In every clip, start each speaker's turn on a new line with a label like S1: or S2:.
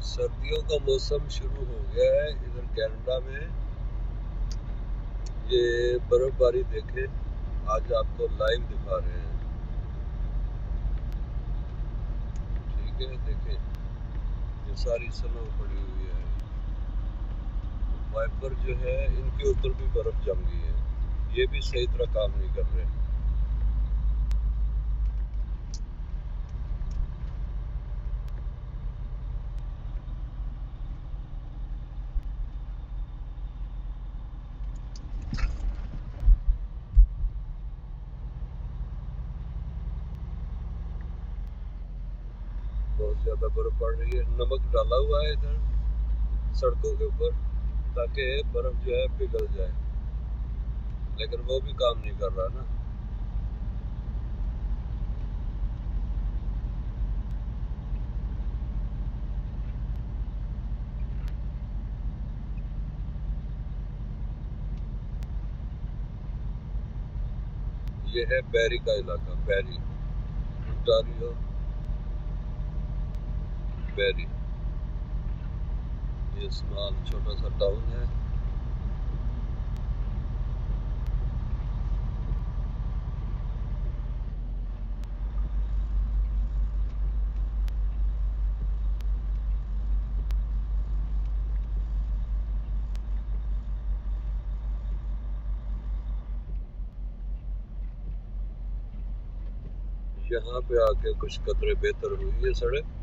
S1: सर्दियों का मौसम शुरू हो गया है इधर कनाडा में। ये बर्फबारी देखे, आज आपको लाइव दिखा रहे हैं। ठीक है, देखे ये सारी स्नो पड़ी हुई है। वाइपर जो है इनके ऊपर भी बर्फ जम गई है, ये भी सही तरह काम नहीं कर रहे। बहुत ज्यादा बर्फ पड़ रही है। नमक डाला हुआ है इधर सड़कों के ऊपर ताकि बर्फ जो है पिघल जाए, लेकिन वो भी काम नहीं कर रहा ना। ये है बैरी का इलाका, बैरी, ओंटारियो, बैरी। ये स्मॉल छोटा सा टाउन है। यहाँ पे आके कुछ कदरे बेहतर हुई है सड़क।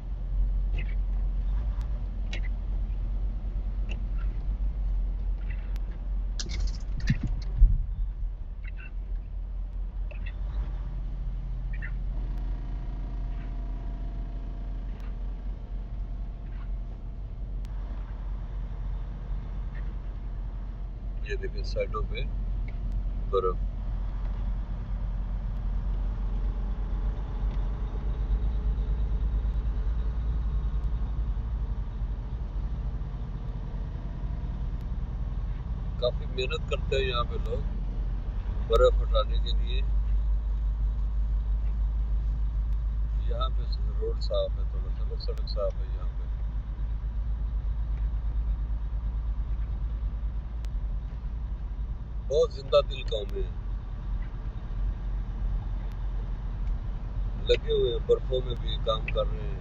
S1: ये देखिए साइडों पे बर्फ। काफी मेहनत करते हैं यहाँ पे लोग बर्फ हटाने के लिए। यहाँ पे रोड साफ है, थोड़ा सा सड़क साफ है यहाँ पे। बहुत जिंदा दिल कौम है, लगे हुए हैं, बर्फों में भी काम कर रहे हैं।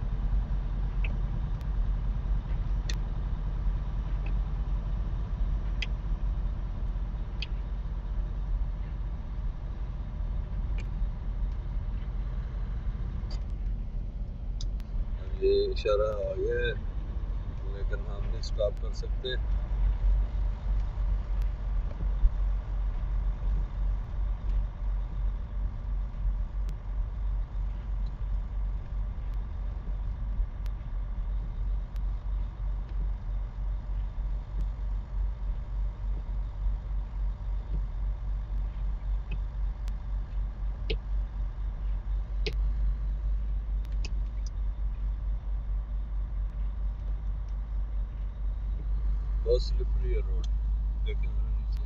S1: ये इशारा आ गया है, लेकिन हम नहीं स्टॉप कर सकते। बहुत स्लिपरी है रोड, देखें जरा नीचे।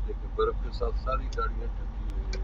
S1: देखिए बर्फ के साथ सारी गाड़ियां ढकी हुई हैं।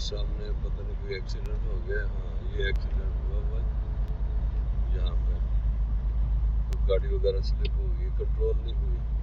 S1: सामने पता नहीं कोई एक्सीडेंट हो गया। हाँ ये एक्सीडेंट हुआ हुआ यहाँ पे, तो गाड़ी वगैरह स्लिप हो गई, कंट्रोल नहीं हुई।